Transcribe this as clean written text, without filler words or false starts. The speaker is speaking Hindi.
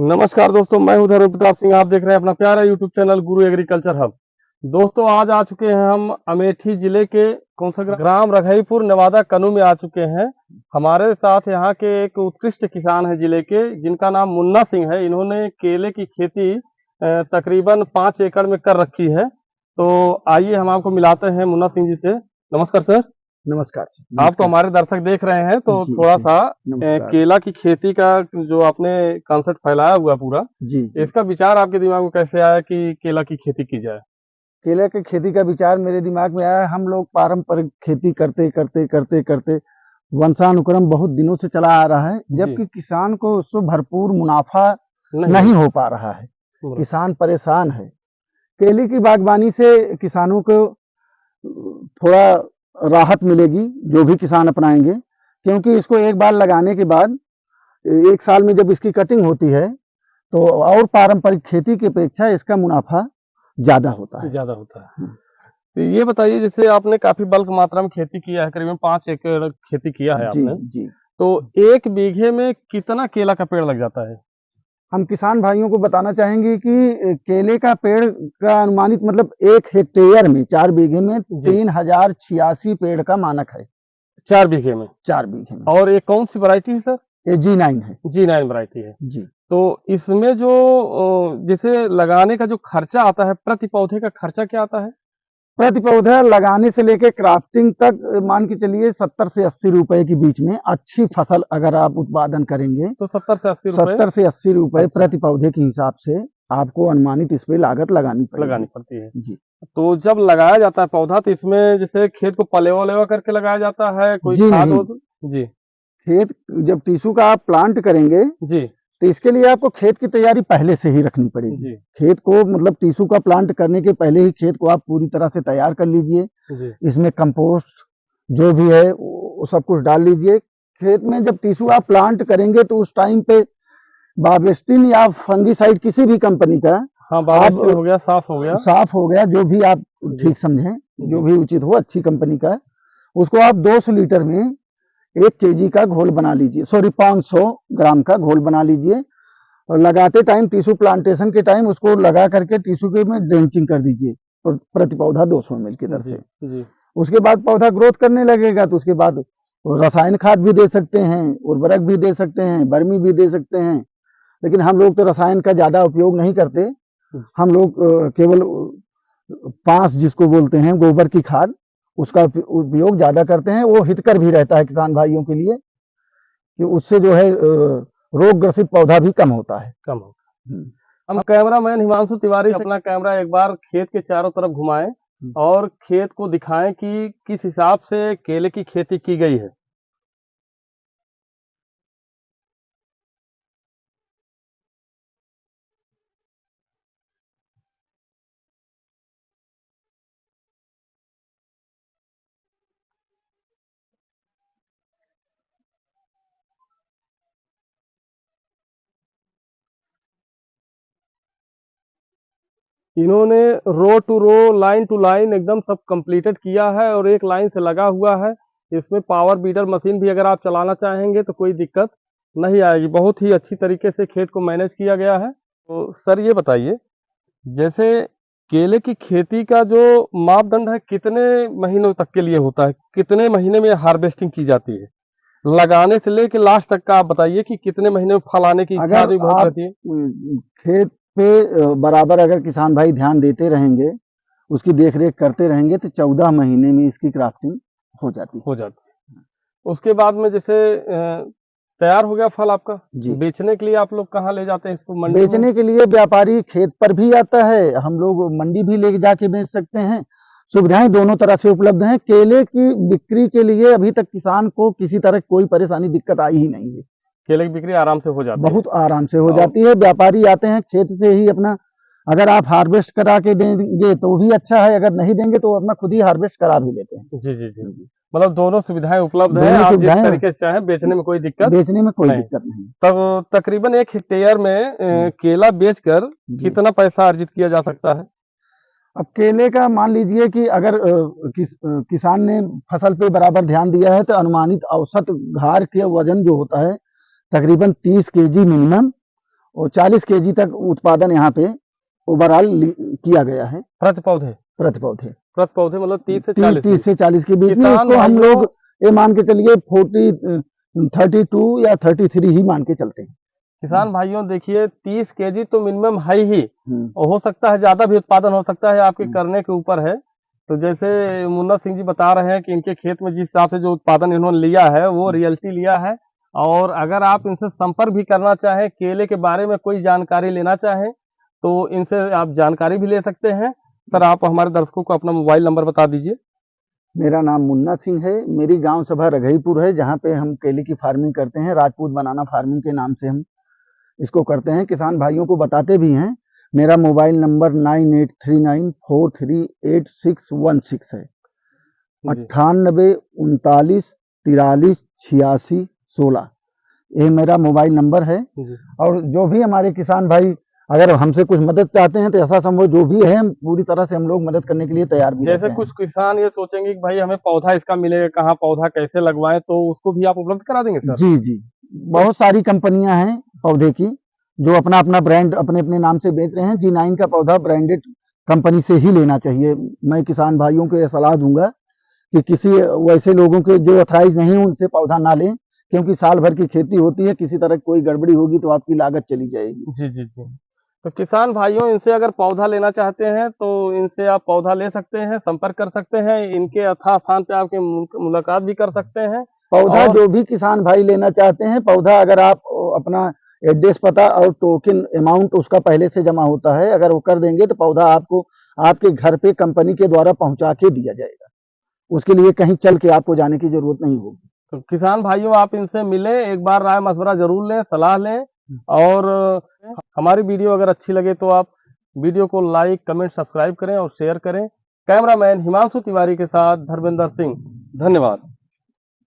नमस्कार दोस्तों, मैं हूं धर्म प्रताप सिंह। आप देख रहे हैं अपना प्यारा यूट्यूब चैनल गुरु एग्रीकल्चर हब। दोस्तों, आज आ चुके हैं हम अमेठी जिले के कौन सा ग्राम रघईपुर नवादा कनू में आ चुके हैं। हमारे साथ यहाँ के एक उत्कृष्ट किसान है जिले के, जिनका नाम मुन्ना सिंह है। इन्होंने केले की खेती तकरीबन 5 एकड़ में कर रखी है। तो आइए हम आपको मिलाते हैं मुन्ना सिंह जी से। नमस्कार सर। नमस्कार। आपको हमारे दर्शक देख रहे हैं तो थोड़ा सा केला की खेती का जो आपने कॉन्सेप्ट फैलाया हुआ पूरा जी, इसका विचार आपके दिमाग में कैसे आया कि केला की खेती की जाए? केला की खेती का विचार मेरे दिमाग में आया। हम लोग पारंपरिक खेती करते करते करते करते वंशानुक्रम बहुत दिनों से चला आ रहा है, जबकि किसान को उससे भरपूर मुनाफा नहीं हो पा रहा है। किसान परेशान है। केले की बागवानी से किसानों को थोड़ा राहत मिलेगी, जो भी किसान अपनाएंगे, क्योंकि इसको एक बार लगाने के बाद 1 साल में जब इसकी कटिंग होती है तो और पारंपरिक खेती की अपेक्षा इसका मुनाफा ज्यादा होता है। तो ये बताइए, जैसे आपने काफी बल्क मात्रा में खेती किया है, करीबन 5 एकड़ खेती किया है आपने जी। तो 1 बीघे में कितना केला का पेड़ लग जाता है? हम किसान भाइयों को बताना चाहेंगे कि केले का पेड़ का अनुमानित मतलब 1 हेक्टेयर में 4 बीघे में 3086 पेड़ का मानक है। 4 बीघे में? 4 बीघे में। और ये कौन सी वैरायटी है सर? ये G9 है। G9 वैरायटी है जी। तो इसमें जो जैसे लगाने का जो खर्चा आता है, प्रति पौधे का खर्चा क्या आता है? प्रति पौधा लगाने से लेके क्राफ्टिंग तक मान के चलिए 70 से 80 रुपए के बीच में। अच्छी फसल अगर आप उत्पादन करेंगे तो 70 से 80 रुपए? 70 से 80 रुपए प्रति पौधे के हिसाब से आपको अनुमानित इस पे लागत लगानी पड़ती है जी। तो जब लगाया जाता है पौधा, तो इसमें जैसे खेत को पलेवा लेवा करके लगाया जाता है, कोई खाद? जी। खेत जब टीसू का आप प्लांट करेंगे जी तो इसके लिए आपको खेत की तैयारी पहले से ही रखनी पड़ेगी। खेत को मतलब टीसू का प्लांट करने के पहले ही खेत को आप पूरी तरह से तैयार कर लीजिए। इसमें कंपोस्ट जो भी है वो सब कुछ डाल लीजिए। खेत में जब टीसू आप प्लांट करेंगे तो उस टाइम पे बावेस्टिन या फंगीसाइड किसी भी कंपनी का, बावेस्टिन हो गया, साफ हो गया, जो भी आप ठीक समझें, जो भी उचित हो, अच्छी कंपनी का, उसको आप 200 लीटर में 1 केजी का घोल बना लीजिए, 500 ग्राम का घोल बना लीजिए। और लगाते टाइम टीसू प्लांटेशन के टाइम उसको लगा करके टीसू के में ड्रेंचिंग कर दीजिए प्रति पौधा 200 ml की दर से। उसके बाद पौधा ग्रोथ करने लगेगा तो उसके बाद रसायन खाद भी दे सकते हैं, उर्वरक भी दे सकते हैं, बर्मी भी दे सकते हैं। लेकिन हम लोग तो रसायन का ज्यादा उपयोग नहीं करते। हम लोग केवल 5 जिसको बोलते हैं गोबर की खाद, उसका उपयोग ज्यादा करते हैं। वो हितकर भी रहता है किसान भाइयों के लिए कि उससे जो है रोग ग्रसित पौधा भी कम होता है। हम कैमरामैन हिमांशु तिवारी अपना कैमरा एक बार खेत के चारों तरफ घुमाएं और खेत को दिखाएं कि किस हिसाब से केले की खेती की गई है। इन्होंने row to row, line to line एकदम सब कंप्लीटेड किया है और एक लाइन से लगा हुआ है। इसमें पावर बीडर मशीन भी अगर आप चलाना चाहेंगे तो कोई दिक्कत नहीं आएगी। बहुत ही अच्छी तरीके से खेत को मैनेज किया गया है। तो सर ये बताइए, जैसे केले की खेती का जो मापदंड है कितने महीनों तक के लिए होता है? कितने महीने में हार्वेस्टिंग की जाती है? लगाने से लेके लास्ट तक का आप बताइए कि कितने महीने में फल आने की इच्छा भी बहुत रहती है। खेत पे बराबर अगर किसान भाई ध्यान देते रहेंगे, उसकी देखरेख करते रहेंगे तो 14 महीने में इसकी क्राफ्टिंग हो जाती है। उसके बाद में जैसे तैयार हो गया फल आपका, बेचने के लिए आप लोग कहाँ ले जाते हैं इसको? मंडी बेचने के लिए व्यापारी खेत पर भी आता है, हम लोग मंडी भी ले जाके बेच सकते हैं। सुविधाएं दोनों तरह से उपलब्ध हैं। केले की बिक्री के लिए अभी तक किसान को किसी तरह कोई परेशानी दिक्कत आई ही नहीं है। केले की बिक्री आराम से हो जाती है, बहुत आराम से हो जाती है। व्यापारी आते हैं खेत से ही अपना, अगर आप हार्वेस्ट करा के देंगे तो भी अच्छा है, अगर नहीं देंगे तो अपना खुद ही हार्वेस्ट करा भी लेते हैं। जी। मतलब दोनों सुविधाएं उपलब्ध है। आप जिस तरीके से चाहें, बेचने में कोई दिक्कत नहीं। तब तकरीबन 1 हेक्टेयर में केला बेचकर कितना पैसा अर्जित किया जा सकता है? अब केले का मान लीजिए कि अगर किसान ने फसल पे बराबर ध्यान दिया है तो अनुमानित औसत घार के वजन जो होता है तकरीबन 30 केजी मिनिमम और 40 केजी तक उत्पादन यहाँ पे ओवरऑल किया गया है प्रति पौधे प्रति पौधे। मतलब 30 से 40 30 से 40 के बीच में। किसान इसको हम भाइयों- लोग ये मान के चलिए 32 या 33 ही मान के चलते हैं। किसान भाइयों देखिए 30 केजी तो मिनिमम है ही, हम्म, और हो सकता है ज्यादा भी उत्पादन हो सकता है, आपके हम्म। करने के ऊपर है। तो जैसे मुन्ना सिंह जी बता रहे हैं कि इनके खेत में जिस हिसाब से जो उत्पादन इन्होंने लिया है वो रियलिटी लिया है। और अगर आप इनसे संपर्क भी करना चाहें, केले के बारे में कोई जानकारी लेना चाहें, तो इनसे आप जानकारी भी ले सकते हैं। सर आप हमारे दर्शकों को अपना मोबाइल नंबर बता दीजिए। मेरा नाम मुन्ना सिंह है, मेरी गांव सभा रघईपुर है, जहाँ पे हम केले की फार्मिंग करते हैं। राजपूत बनाना फार्मिंग के नाम से हम इसको करते हैं, किसान भाइयों को बताते भी हैं। मेरा मोबाइल नंबर 9839438616 है। जी। 98 39 43 86 16 ये मेरा मोबाइल नंबर है। जी। और जो भी हमारे किसान भाई अगर हमसे कुछ मदद चाहते हैं तो ऐसा संभव जो भी है, हम पूरी तरह से हम लोग मदद करने के लिए तैयार भी रहते जैसे हैं। कुछ किसान ये सोचेंगे कि भाई हमें पौधा इसका मिलेगा कहाँ, पौधा कैसे लगवाएं, तो उसको भी आप उपलब्ध करा देंगे सर? जी जी, बहुत सारी कंपनियां हैं पौधे की जो अपना अपना ब्रांड अपने अपने नाम से बेच रहे हैं। G9 का पौधा ब्रांडेड कंपनी से ही लेना चाहिए। मैं किसान भाइयों को यह सलाह दूंगा कि किसी वैसे लोगों के जो अथराइज नहीं है उनसे पौधा ना लें, क्योंकि साल भर की खेती होती है, किसी तरह कोई गड़बड़ी होगी तो आपकी लागत चली जाएगी। जी जी जी। तो किसान भाइयों इनसे अगर पौधा लेना चाहते हैं तो इनसे आप पौधा ले सकते हैं, संपर्क कर सकते हैं, इनके यथा स्थान पे आपके मुलाकात भी कर सकते हैं। पौधा और जो भी किसान भाई लेना चाहते हैं, पौधा अगर आप अपना एड्रेस पता और टोकन अमाउंट उसका पहले से जमा होता है, अगर वो कर देंगे तो पौधा आपको आपके घर पे कंपनी के द्वारा पहुंचा के दिया जाएगा। उसके लिए कहीं चल के आपको जाने की जरूरत नहीं होगी। तो किसान भाइयों आप इनसे मिलें, एक बार राय मशवरा जरूर लें, सलाह लें। और हमारी वीडियो अगर अच्छी लगे तो आप वीडियो को लाइक, कमेंट, सब्सक्राइब करें और शेयर करें। कैमरामैन हिमांशु तिवारी के साथ धर्मेंद्र सिंह, धन्यवाद।